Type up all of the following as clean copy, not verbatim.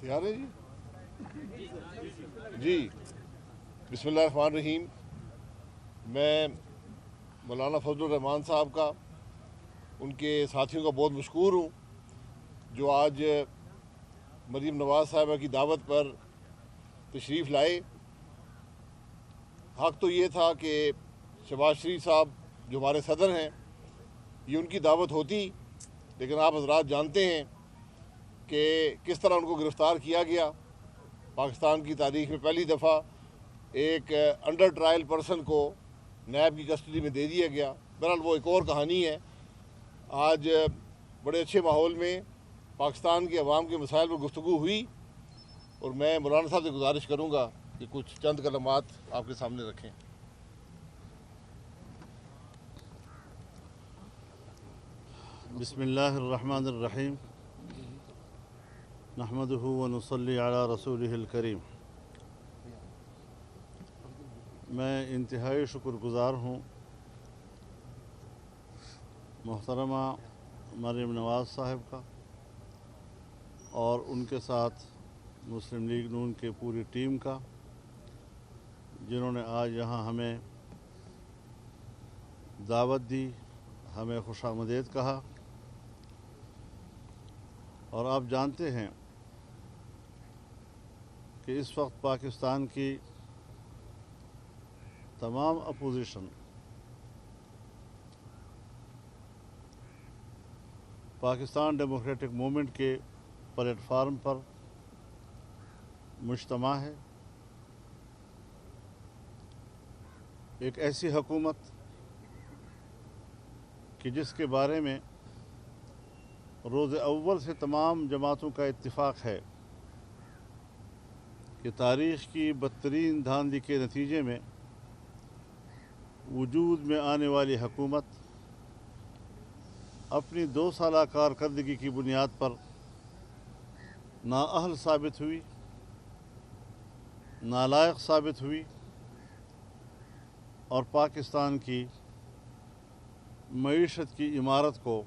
تیار ہے جی بسم اللہ الرحمن الرحیم. میں مولانا فضل الرحمان صاحب کا ان کے ساتھیوں کا بہت مشکور ہوں جو آج مریم نواز صاحبہ کی دعوت پر تشریف لائے. حق تو یہ تھا کہ شہباز شریف صاحب جو ہمارے صدر ہیں یہ ان کی دعوت ہوتی، لیکن آپ حضرات جانتے ہیں کہ کس طرح ان کو گرفتار کیا گیا. پاکستان کی تاریخ میں پہلی دفعہ ایک انڈر ٹرائل پرسن کو نیب کی کسٹڈی میں دے دیا گیا. بہرحال وہ ایک اور کہانی ہے. آج بڑے اچھے ماحول میں پاکستان کے عوام کے مسائل پر گفتگو ہوئی اور میں مولانا صاحب سے گزارش کروں گا کہ کچھ چند کلمات آپ کے سامنے رکھیں. بسم اللہ الرحمن الرحیم نحمدہ ونصلی علی رسولہ الکریم. میں انتہائی شکر گزار ہوں محترمہ مریم نواز صاحب کا اور ان کے ساتھ مسلم لیگ نون کے پوری ٹیم کا، جنہوں نے آج یہاں ہمیں دعوت دی، ہمیں خوش آمدید کہا. اور آپ جانتے ہیں کہ اس وقت پاکستان کی تمام اپوزیشن پاکستان ڈیموکریٹک موومنٹ کے پلیٹ فارم پر مجتمع ہے. ایک ایسی حکومت کہ جس کے بارے میں روز اول سے تمام جماعتوں کا اتفاق ہے کہ تاریخ کی بدترین دھاندلی کے نتیجے میں وجود میں آنے والی حکومت اپنی 2 سالہ کارکردگی کی بنیاد پر نااہل ثابت ہوئی، نالائق ثابت ہوئی اور پاکستان کی معیشت کی عمارت کو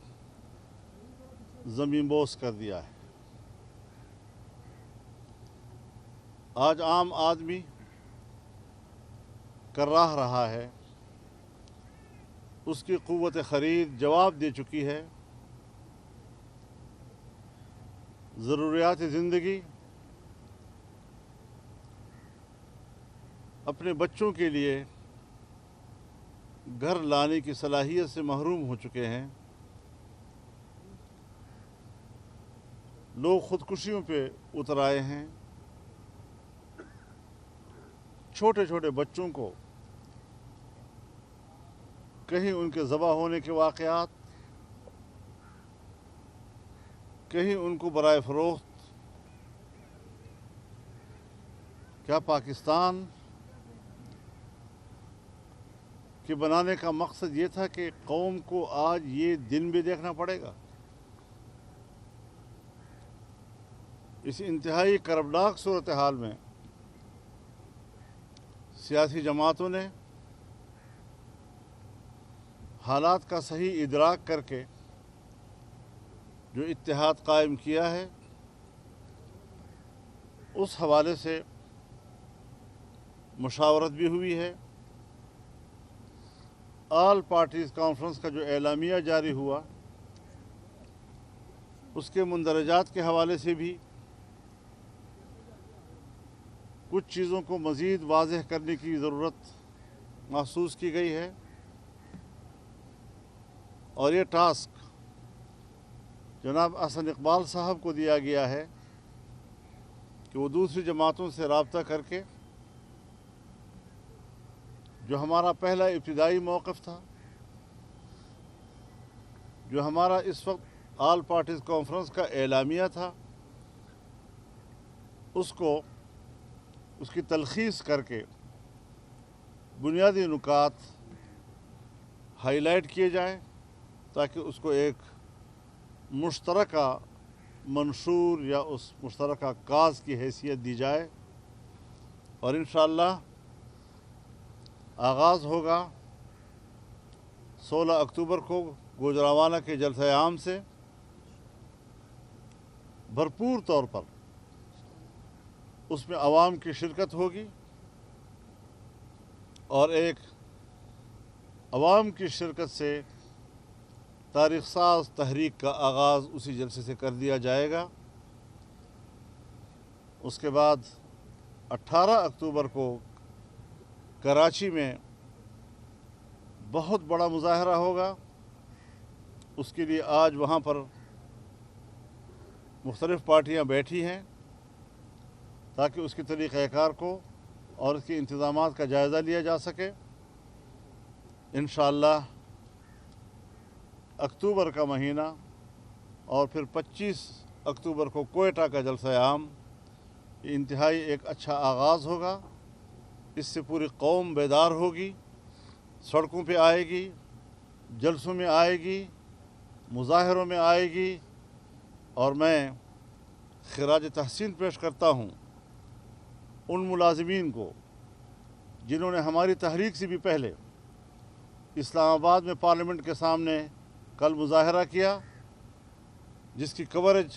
زمین بوس کر دیا ہے. آج عام آدمی کراہ رہا ہے، اس کی قوت خرید جواب دے چکی ہے. ضروریات زندگی اپنے بچوں کے لیے گھر لانے کی صلاحیت سے محروم ہو چکے ہیں. لوگ خودکشیوں پہ اتر آئے ہیں. چھوٹے چھوٹے بچوں کو کہیں ان کے ذبح ہونے کے واقعات، کہیں ان کو برائے فروخت. کیا پاکستان کے بنانے کا مقصد یہ تھا کہ قوم کو آج یہ دن بھی دیکھنا پڑے گا؟ اس انتہائی کربناک صورتحال میں سیاسی جماعتوں نے حالات کا صحیح ادراک کر کے جو اتحاد قائم کیا ہے، اس حوالے سے مشاورت بھی ہوئی ہے. آل پارٹیز کانفرنس کا جو اعلامیہ جاری ہوا، اس کے مندرجات کے حوالے سے بھی کچھ چیزوں کو مزید واضح کرنے کی ضرورت محسوس کی گئی ہے. اور یہ ٹاسک جناب احسن اقبال صاحب کو دیا گیا ہے کہ وہ دوسری جماعتوں سے رابطہ کر کے جو ہمارا پہلا ابتدائی موقف تھا، جو ہمارا اس وقت آل پارٹیز کانفرنس کا اعلامیہ تھا، اس کی تلخیص کر کے بنیادی نکات ہائی لائٹ کیے جائیں تاکہ اس کو ایک مشترکہ منشور یا اس مشترکہ کاز کی حیثیت دی جائے. اور انشاءاللہ آغاز ہوگا 16 اکتوبر کو گوجرانوالہ کے جلسہ عام سے. بھرپور طور پر اس میں عوام کی شرکت ہوگی اور ایک عوام کی شرکت سے تاریخ ساز تحریک کا آغاز اسی جلسے سے کر دیا جائے گا۔ اس کے بعد 18 اکتوبر کو کراچی میں بہت بڑا مظاہرہ ہوگا۔ اس کے لیے آج وہاں پر مختلف پارٹیاں بیٹھی ہیں تاکہ اس کے طریقہ کار کو اور اس کے انتظامات کا جائزہ لیا جا سکے۔ انشاءاللہ اکتوبر کا مہینہ اور پھر 25 اکتوبر کو کوئٹہ کا جلسہ عام، یہ انتہائی ایک اچھا آغاز ہوگا۔ اس سے پوری قوم بیدار ہوگی، سڑکوں پہ آئے گی، جلسوں میں آئے گی، مظاہروں میں آئے گی، اور میں خراج تحسین پیش کرتا ہوں ان ملازمین کو جنہوں نے ہماری تحریک سے بھی پہلے اسلام آباد میں پارلیمنٹ کے سامنے کل مظاہرہ کیا، جس کی کوریج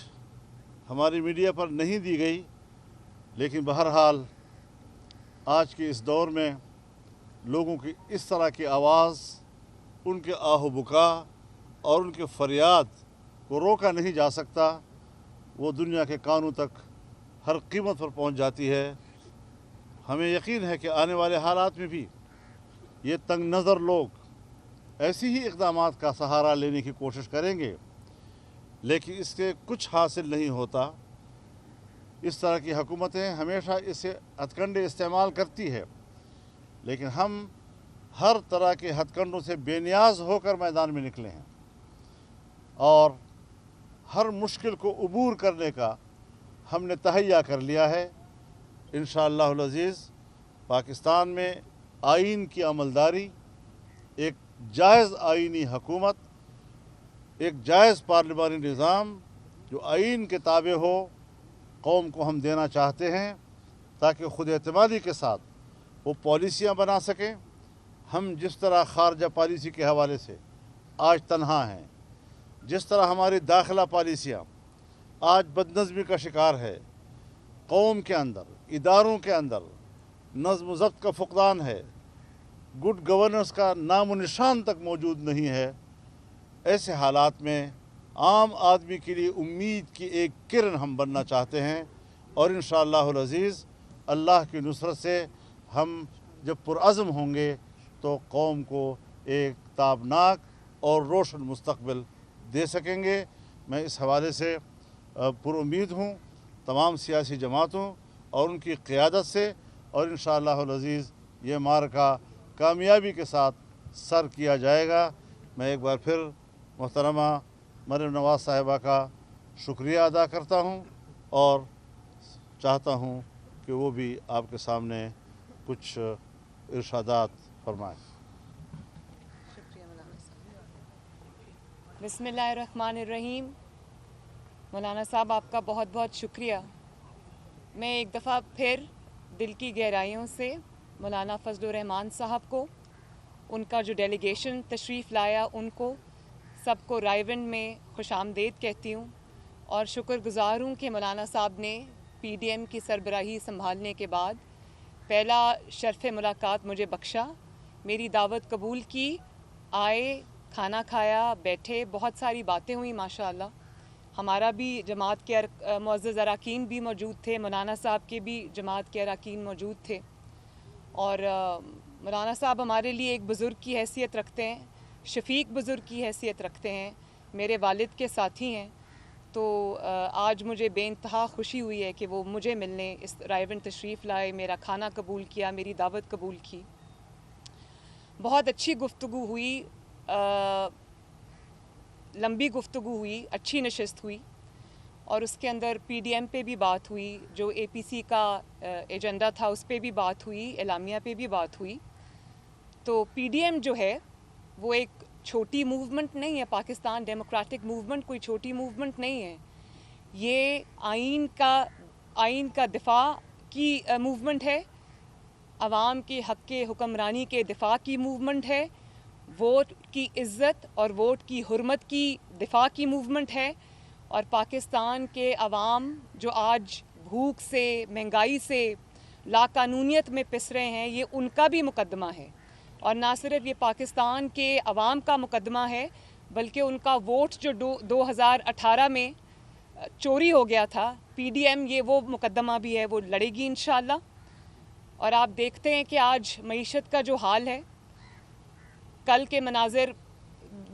ہماری میڈیا پر نہیں دی گئی، لیکن بہرحال آج کے اس دور میں لوگوں کی اس طرح کی آواز، ان کے آہ و بکا اور ان کے فریاد کو روکا نہیں جا سکتا۔ وہ دنیا کے کانوں تک ہر قیمت پر پہنچ جاتی ہے۔ ہمیں یقین ہے کہ آنے والے حالات میں بھی یہ تنگ نظر لوگ ایسی ہی اقدامات کا سہارا لینے کی کوشش کریں گے، لیکن اس سے کچھ حاصل نہیں ہوتا۔ اس طرح کی حکومتیں ہمیشہ اسے ہتھ کنڈے استعمال کرتی ہے، لیکن ہم ہر طرح کے ہتھ کنڈوں سے بے نیاز ہو کر میدان میں نکلے ہیں اور ہر مشکل کو عبور کرنے کا ہم نے تہیہ کر لیا ہے۔ انشاءاللہ العزیز پاکستان میں آئین کی عملداری، ایک جائز آئینی حکومت، ایک جائز پارلیمانی نظام جو آئین کے تابع ہو، قوم کو ہم دینا چاہتے ہیں تاکہ خود اعتمادی کے ساتھ وہ پالیسیاں بنا سکیں۔ ہم جس طرح خارجہ پالیسی کے حوالے سے آج تنہا ہیں، جس طرح ہماری داخلہ پالیسیاں آج بدنظمی کا شکار ہے، قوم کے اندر، اداروں کے اندر نظم و ضبط کا فقدان ہے، گڈ گورننس کا نام و نشان تک موجود نہیں ہے، ایسے حالات میں عام آدمی کے لیے امید کی ایک کرن ہم بننا چاہتے ہیں، اور انشاءاللہ العزیز اللہ کی نصرت سے ہم جب پرعزم ہوں گے تو قوم کو ایک تابناک اور روشن مستقبل دے سکیں گے۔ میں اس حوالے سے پر امید ہوں تمام سیاسی جماعتوں اور ان کی قیادت سے، اور انشاءاللہ العزیز یہ معرکہ کامیابی کے ساتھ سر کیا جائے گا۔ میں ایک بار پھر محترمہ مریم نواز صاحبہ کا شکریہ ادا کرتا ہوں اور چاہتا ہوں کہ وہ بھی آپ کے سامنے کچھ ارشادات فرمائیں۔ شکریہ مولانا صاحب۔ بسم اللہ الرحمن الرحیم۔ مولانا صاحب آپ کا بہت بہت شکریہ۔ میں ایک دفعہ پھر دل کی گہرائیوں سے مولانا فضل الرحمان صاحب کو، ان کا جو ڈیلیگیشن تشریف لایا، ان کو سب کو رائے ونڈ میں خوش آمدید کہتی ہوں، اور شکر گزار ہوں کہ مولانا صاحب نے پی ڈی ایم کی سربراہی سنبھالنے کے بعد پہلا شرف ملاقات مجھے بخشا، میری دعوت قبول کی، آئے، کھانا کھایا، بیٹھے، بہت ساری باتیں ہوئیں ماشاءاللہ۔ ہمارا بھی جماعت کے معزز اراکین بھی موجود تھے، مولانا صاحب کے بھی جماعت کے اراکین موجود تھے، اور مولانا صاحب ہمارے لیے ایک بزرگ کی حیثیت رکھتے ہیں، شفیق بزرگ کی حیثیت رکھتے ہیں، میرے والد کے ساتھی ہیں۔ تو آج مجھے بے انتہا خوشی ہوئی ہے کہ وہ مجھے ملنے اس رائے ونڈ تشریف لائے، میرا کھانا قبول کیا، میری دعوت قبول کی۔ بہت اچھی گفتگو ہوئی، لمبی گفتگو ہوئی، اچھی نشست ہوئی، اور اس کے اندر پی ڈی ایم پہ بھی بات ہوئی، جو اے پی سی کا ایجنڈا تھا اس پہ بھی بات ہوئی، اعلامیہ پہ بھی بات ہوئی۔ تو پی ڈی ایم جو ہے وہ ایک چھوٹی موومنٹ نہیں ہے، پاکستان ڈیموکریٹک موومنٹ کوئی چھوٹی موومنٹ نہیں ہے، یہ آئین کا دفاع کی موومنٹ ہے، عوام کے حق کے حکمرانی کے دفاع کی موومنٹ ہے، ووٹ کی عزت اور ووٹ کی حرمت کی دفاع کی موومنٹ ہے، اور پاکستان کے عوام جو آج بھوک سے, مہنگائی سے, لاقانونیت میں پس رہے ہیں, یہ ان کا بھی مقدمہ ہے. اور نہ صرف یہ پاکستان کے عوام کا مقدمہ ہے بلکہ ان کا ووٹ جو 2018 میں چوری ہو گیا تھا, پی ڈی ایم, یہ وہ مقدمہ بھی ہے, وہ لڑے گی انشاءاللہ. اور آپ دیکھتے ہیں کہ آج معیشت کا جو حال ہے, کل کے مناظر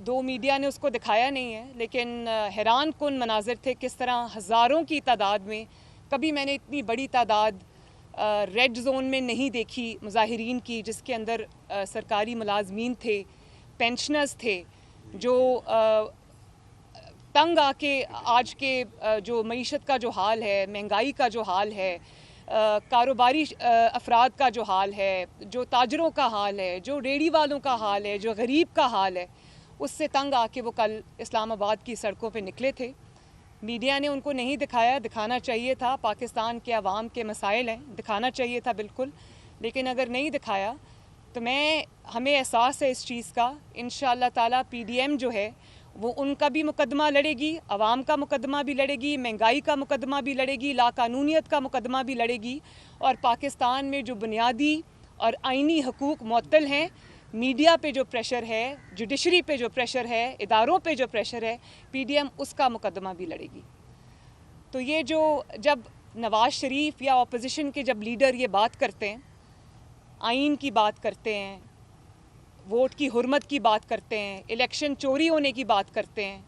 دو میڈیا نے اس کو دکھایا نہیں ہے لیکن حیران کن مناظر تھے, کس طرح ہزاروں کی تعداد میں, کبھی میں نے اتنی بڑی تعداد ریڈ زون میں نہیں دیکھی مظاہرین کی, جس کے اندر سرکاری ملازمین تھے, پینشنرز تھے, جو تنگ آ کے آج کے جو معیشت کا جو حال ہے, مہنگائی کا جو حال ہے, کاروباری افراد کا جو حال ہے, جو تاجروں کا حال ہے, جو ریڑھی والوں کا حال ہے, جو غریب کا حال ہے, اس سے تنگ آ کے وہ کل اسلام آباد کی سڑکوں پہ نکلے تھے. میڈیا نے ان کو نہیں دکھایا, دکھانا چاہیے تھا. پاکستان کے عوام کے مسائل ہیں, دکھانا چاہیے تھا بالکل, لیکن اگر نہیں دکھایا تو ہمیں احساس ہے اس چیز کا, انشاءاللہ تعالیٰ پی ڈی ایم جو ہے وہ ان کا بھی مقدمہ لڑے گی, عوام کا مقدمہ بھی لڑے گی, مہنگائی کا مقدمہ بھی لڑے گی, لاقانونیت کا مقدمہ بھی لڑے گی. اور پاکستان میں جو بنیادی اور آئینی حقوق معطل ہیں, میڈیا پہ جو پریشر ہے, جوڈیشری پہ جو پریشر ہے, اداروں پہ جو پریشر ہے, پی ڈی ایم اس کا مقدمہ بھی لڑے گی. تو یہ جو جب نواز شریف یا اپوزیشن کے جب لیڈر یہ بات کرتے ہیں, آئین کی بات کرتے ہیں, ووٹ کی حرمت کی بات کرتے ہیں, الیکشن چوری ہونے کی بات کرتے ہیں,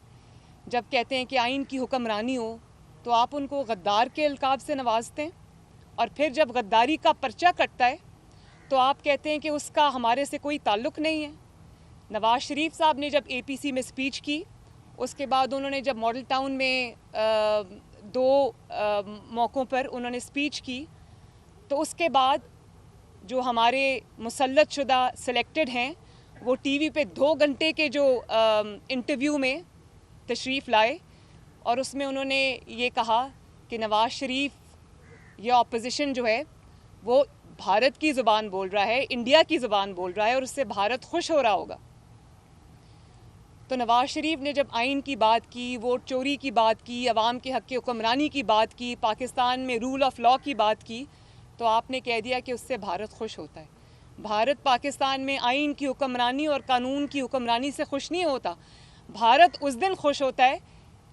جب کہتے ہیں کہ آئین کی حکمرانی ہو, تو آپ ان کو غدار کے القاب سے نوازتے ہیں. اور پھر جب غداری کا پرچہ کٹتا ہے تو آپ کہتے ہیں کہ اس کا ہمارے سے کوئی تعلق نہیں ہے. نواز شریف صاحب نے جب اے پی سی میں سپیچ کی, اس کے بعد انہوں نے جب ماڈل ٹاؤن میں 2 موقعوں پر انہوں نے سپیچ کی, تو اس کے بعد جو ہمارے مسلط شدہ سلیکٹڈ ہیں وہ ٹی وی پہ 2 گھنٹے کے جو انٹرویو میں تشریف لائے, اور اس میں انہوں نے یہ کہا کہ نواز شریف یا اپوزیشن جو ہے وہ بھارت کی زبان بول رہا ہے, انڈیا کی زبان بول رہا ہے, اور اس سے بھارت خوش ہو رہا ہوگا. تو نواز شریف نے جب آئین کی بات کی, ووٹ چوری کی بات کی, عوام کے حق کی حکمرانی کی بات کی, پاکستان میں رول آف لا کی بات کی, تو آپ نے کہہ دیا کہ اس سے بھارت خوش ہوتا ہے. بھارت پاکستان میں آئین کی حکمرانی اور قانون کی حکمرانی سے خوش نہیں ہوتا. بھارت اس دن خوش ہوتا ہے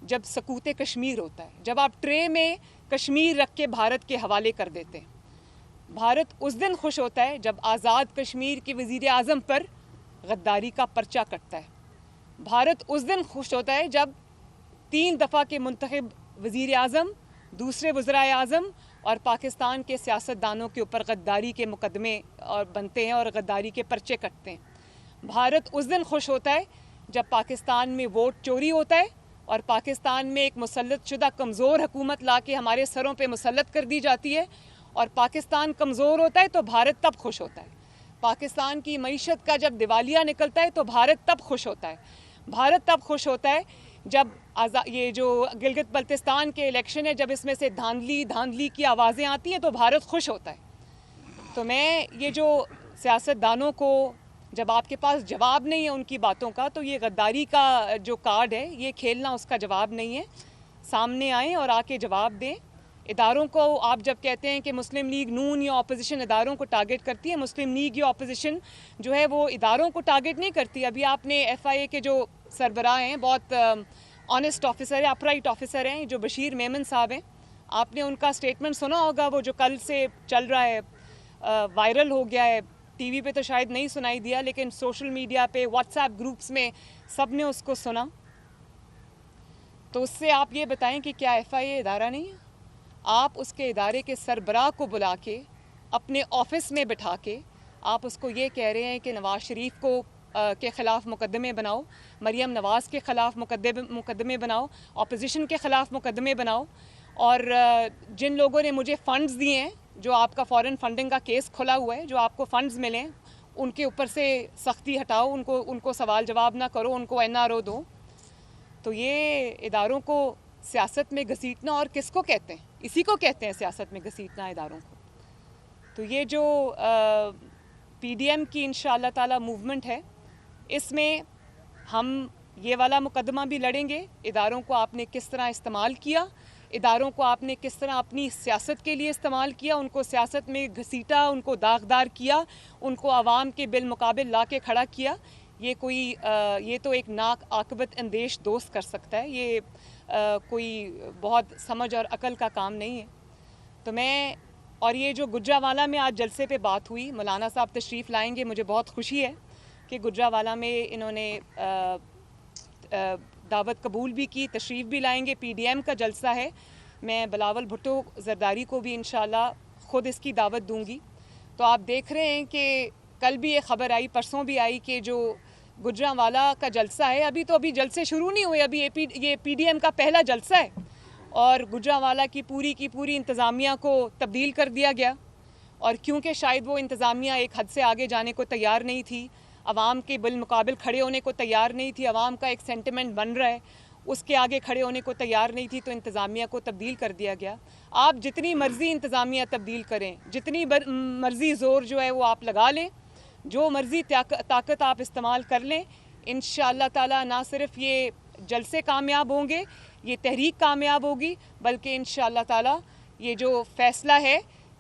جب سکوت کشمیر ہوتا ہے, جب آپ ٹرے میں کشمیر رکھ کے بھارت کے حوالے کر دیتے ہیں. بھارت اس دن خوش ہوتا ہے جب آزاد کشمیر کے وزیر اعظم پر غداری کا پرچہ کٹتا ہے. بھارت اس دن خوش ہوتا ہے جب 3 دفعہ کے منتخب وزیر اعظم, دوسرے وزرائے اعظم اور پاکستان کے سیاستدانوں کے اوپر غداری کے مقدمے اور بنتے ہیں اور غداری کے پرچے کٹتے ہیں. بھارت اس دن خوش ہوتا ہے جب پاکستان میں ووٹ چوری ہوتا ہے اور پاکستان میں ایک مسلط شدہ کمزور حکومت لا کے ہمارے سروں پہ مسلط کر دی جاتی ہے, اور پاکستان کمزور ہوتا ہے تو بھارت تب خوش ہوتا ہے. پاکستان کی معیشت کا جب دیوالیہ نکلتا ہے تو بھارت تب خوش ہوتا ہے. بھارت تب خوش ہوتا ہے جب یہ جو گلگت بلتستان کے الیکشن ہے, جب اس میں سے دھاندلی کی آوازیں آتی ہیں تو بھارت خوش ہوتا ہے. تو میں یہ جو سیاستدانوں کو, جب آپ کے پاس جواب نہیں ہے ان کی باتوں کا, تو یہ غداری کا جو کارڈ ہے یہ کھیلنا اس کا جواب نہیں ہے. سامنے آئیں اور آ کے جواب دیں. اداروں کو آپ جب کہتے ہیں کہ مسلم لیگ نون یا اپوزیشن اداروں کو ٹارگٹ کرتی ہے, مسلم لیگ یا اپوزیشن جو ہے وہ اداروں کو ٹارگٹ نہیں کرتی. ابھی آپ نے ایف آئی اے کے جو سربراہ ہیں, بہت آنیسٹ آفیسر ہیں, اپرائٹ آفیسر ہیں, جو بشیر میمن صاحب ہیں, آپ نے ان کا سٹیٹمنٹ سنا ہوگا, وہ جو کل سے چل رہا ہے, وائرل ہو گیا ہے. ٹی وی پہ تو شاید نہیں سنائی دیا, لیکن سوشل میڈیا پہ, واٹس ایپ گروپس میں سب نے اس کو سنا. تو اس سے آپ یہ بتائیں کہ کیا ایف آئی اے ادارہ نہیں ہے؟ آپ اس کے ادارے کے سربراہ کو بلا کے اپنے آفس میں بٹھا کے آپ اس کو یہ کہہ رہے ہیں کہ نواز شریف کو کے خلاف مقدمے بناؤ, مریم نواز کے خلاف مقدمے بناؤ, اپوزیشن کے خلاف مقدمے بناؤ, اور جن لوگوں نے مجھے فنڈز دیے ہیں, جو آپ کا فارن فنڈنگ کا کیس کھلا ہوا ہے, جو آپ کو فنڈز ملیں ان کے اوپر سے سختی ہٹاؤ, ان کو سوال جواب نہ کرو, ان کو این آر او دو. تو یہ اداروں کو سیاست میں گھسیٹنا اور کس کو کہتے ہیں؟ اسی کو کہتے ہیں سیاست میں گھسیٹنا اداروں کو. تو یہ جو پی ڈی ایم کی انشاءاللہ تعالی موومنٹ ہے, اس میں ہم یہ والا مقدمہ بھی لڑیں گے. اداروں کو آپ نے کس طرح استعمال کیا, اداروں کو آپ نے کس طرح اپنی سیاست کے لیے استعمال کیا، ان کو سیاست میں گھسیٹا، ان کو داغدار کیا، ان کو عوام کے بالمقابل لا کے کھڑا کیا، یہ تو ایک ناک عاقبت اندیش دوست کر سکتا ہے، یہ کوئی بہت سمجھ اور عقل کا کام نہیں ہے۔ تو اور یہ جو گجرانوالہ میں آج جلسے پہ بات ہوئی، مولانا صاحب تشریف لائیں گے، مجھے بہت خوشی ہے کہ گجرانوالہ میں انہوں نے دعوت قبول بھی کی، تشریف بھی لائیں گے، PDM کا جلسہ ہے، میں بلاول بھٹو زرداری کو بھی انشاءاللہ خود اس کی دعوت دوں گی۔ تو آپ دیکھ رہے ہیں کہ کل بھی ایک خبر آئی، پرسوں بھی آئی کہ جو گجرانوالہ کا جلسہ ہے، ابھی جلسے شروع نہیں ہوئے، ابھی یہ PDM کا پہلا جلسہ ہے، اور گجرانوالہ کی پوری انتظامیہ کو تبدیل کر دیا گیا، اور کیونکہ شاید وہ انتظامیہ ایک حد سے آگے جانے کو تیار نہیں تھی، عوام کے بالمقابل کھڑے ہونے کو تیار نہیں تھی، عوام کا ایک سینٹیمنٹ بن رہا ہے، اس کے آگے کھڑے ہونے کو تیار نہیں تھی، تو انتظامیہ کو تبدیل کر دیا گیا۔ آپ جتنی مرضی انتظامیہ تبدیل کریں، جتنی مرضی زور جو ہے وہ آپ لگا لیں، جو مرضی طاقت آپ استعمال کر لیں، انشاءاللہ تعالی نہ صرف یہ جلسے کامیاب ہوں گے، یہ تحریک کامیاب ہوگی، بلکہ انشاءاللہ تعالی یہ جو فیصلہ ہے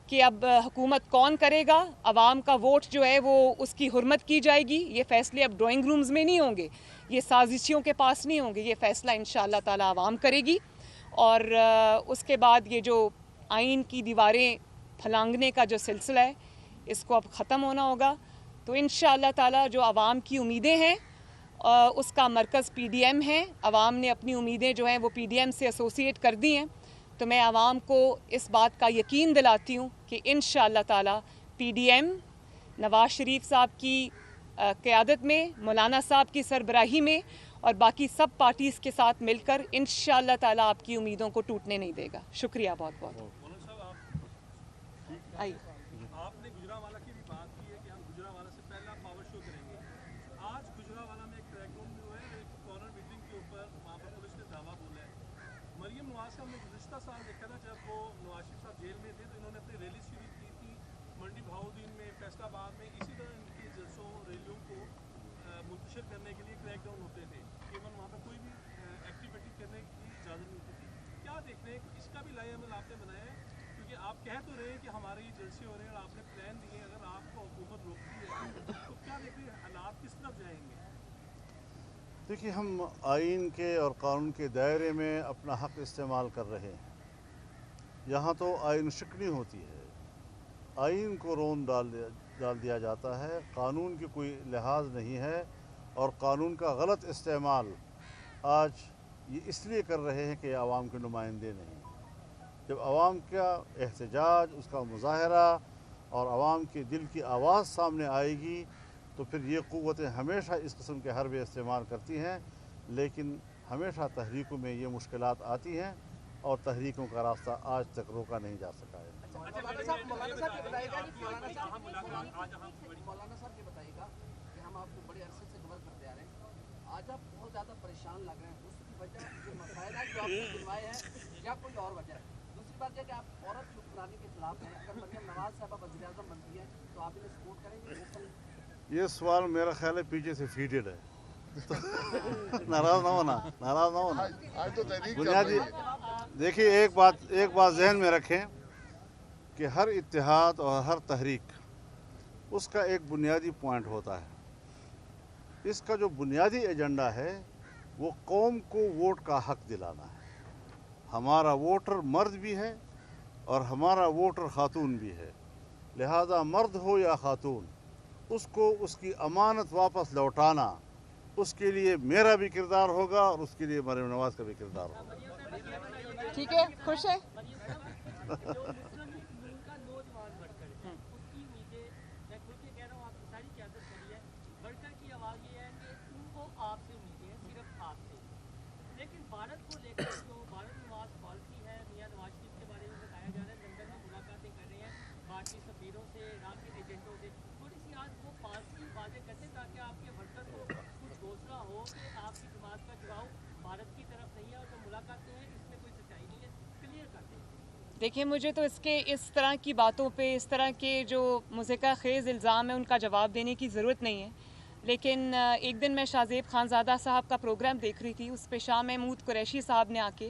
کہ اب حکومت کون کرے گا، عوام کا ووٹ جو ہے وہ اس کی حرمت کی جائے گی، یہ فیصلے اب ڈرائنگ رومز میں نہیں ہوں گے، یہ سازشیوں کے پاس نہیں ہوں گے، یہ فیصلہ انشاءاللہ تعالی عوام کرے گی، اور اس کے بعد یہ جو آئین کی دیواریں پھلانگنے کا جو سلسلہ ہے، اس کو اب ختم ہونا ہوگا۔ تو انشاءاللہ تعالی جو عوام کی امیدیں ہیں اس کا مرکز PDM ہے، عوام نے اپنی امیدیں جو ہیں وہ PDM سے ایسوسیٹ کر دی ہیں، تو میں عوام کو اس بات کا یقین دلاتی ہوں کہ انشاءاللہ تعالی PDM نواز شریف صاحب کی قیادت میں، مولانا صاحب کی سربراہی میں اور باقی سب پارٹیز کے ساتھ مل کر انشاءاللہ تعالی آپ کی امیدوں کو ٹوٹنے نہیں دے گا۔ شکریہ بہت بہت۔ آپ نے گجرانوالہ کی بھی بات کی ہے کہ ہم گجرانوالہ سے پہلا پاور شو کریں گے۔ آج گجرانوالہ میں ایک کریک ڈاؤن ہوا ہے، ایک کارنر میٹنگ کے اوپر وہاں پر پولیس نے دعویٰ بولا ہے۔ مریم نواز کا ہم نے گزشتہ سال دیکھا تھا، جب وہ نواز شریف صاحب جیل میں تھے تو انہوں نے اپنی ریلی شروع کی تھی منڈی بہاؤدین میں، فیصل آباد میں، اسی طرح ان کی جلسوں ریلیوں کو منتشر کرنے کے لیے کریک ڈاؤن ہوتے تھے، ایون وہاں پہ کوئی بھی ایکٹیویٹی کرنے کی اجازت نہیں ہوتی تھی۔ کیا دیکھ رہے ہیں کہ اس کا بھی لائحہ عمل آپ نے بنایا ہے؟ کیونکہ آپ کہہ تو رہے ہیں کہ ہمارے یہ جلسے ہو رہے ہیں اور آپ نے پلان دیے ہیں، اگر آپ کو حکومت روکتی ہے تو کیا دیکھ رہے ہیں حالات کس طرف جائیں گے؟ دیکھیے، ہم آئین کے اور قانون کے دائرے میں اپنا حق استعمال کر رہے ہیں۔ یہاں تو آئین شکنی ہوتی ہے، آئین کو رون ڈال دیا جاتا ہے، قانون کی کوئی لحاظ نہیں ہے، اور قانون کا غلط استعمال آج یہ اس لیے کر رہے ہیں کہ عوام کے نمائندے نہیں۔ جب عوام کا احتجاج، اس کا مظاہرہ اور عوام کے دل کی آواز سامنے آئے گی تو پھر یہ قوتیں ہمیشہ اس قسم کے حربے استعمال کرتی ہیں، لیکن ہمیشہ تحریکوں میں یہ مشکلات آتی ہیں اور تحریکوں کا راستہ آج تک روکا نہیں جا سکا ہے۔ مولانا صاحب یہ بتائیے گا کہ ہم آپ کو بڑے عرصے سے کور کرتے آ رہے ہیں، آج آپ بہت زیادہ پریشان لگ رہے ہیں، اس کی وجہ یہ مسائل ہیں جو آپ نے گنوائے ہیں یا کوئی اور وجہ ہے؟ دوسری بات یہ کہ آپ عورت کی حکمرانی کے خلاف ہیں، اگر مریم نواز صاحبہ وزیر اعظم بنتی ہیں تو آپ انہیں سپورٹ کریں گے؟ یہ سوال میرا خیال ہے پیچھے سے فیڈڈ ہے، ناراض نہ ہونا۔ آج تو تحریک بنیادی دیکھیے، ایک بات ذہن میں رکھیں کہ ہر اتحاد اور ہر تحریک اس کا ایک بنیادی پوائنٹ ہوتا ہے۔ اس کا جو بنیادی ایجنڈا ہے وہ قوم کو ووٹ کا حق دلانا ہے۔ ہمارا ووٹر مرد بھی ہے اور ہمارا ووٹر خاتون بھی ہے، لہذا مرد ہو یا خاتون، اس کو اس کی امانت واپس لوٹانا، اس کے لیے میرا بھی کردار ہوگا اور اس کے لیے مریم نواز کا بھی کردار ہوگا۔ ٹھیک ہے، خوش ہے؟ لیکن بھارت کو لے کر جو بھارت نواز پالیسی ہے، میاں نواز شریف کے بارے میں بتایا جا رہا ہے، لندن میں ملاقاتیں کر رہے ہیں بھارتی سفیروں سے، عراق کے ایجنٹوں سے، تھوڑی سی آج وہ پالیسی واضح کرتے تاکہ آپ کے ورکر کو کچھ حوصلہ ہو کہ آپ کی جماعت کا جڑاؤ بھارت کی طرف نہیں ہے اور جو ملاقاتیں ہیں اس میں کوئی سچائی نہیں ہے، کلیئر کر دیں۔ دیکھیں، مجھے تو اس طرح کی باتوں پہ، اس طرح کے جو مضحکہ خیز الزام ہیں ان کا جواب دینے کی ضرورت نہیں ہے، لیکن ایک دن میں شاہ زیب خان زادہ صاحب کا پروگرام دیکھ رہی تھی، اس پہ شاہ محمود قریشی صاحب نے آ کے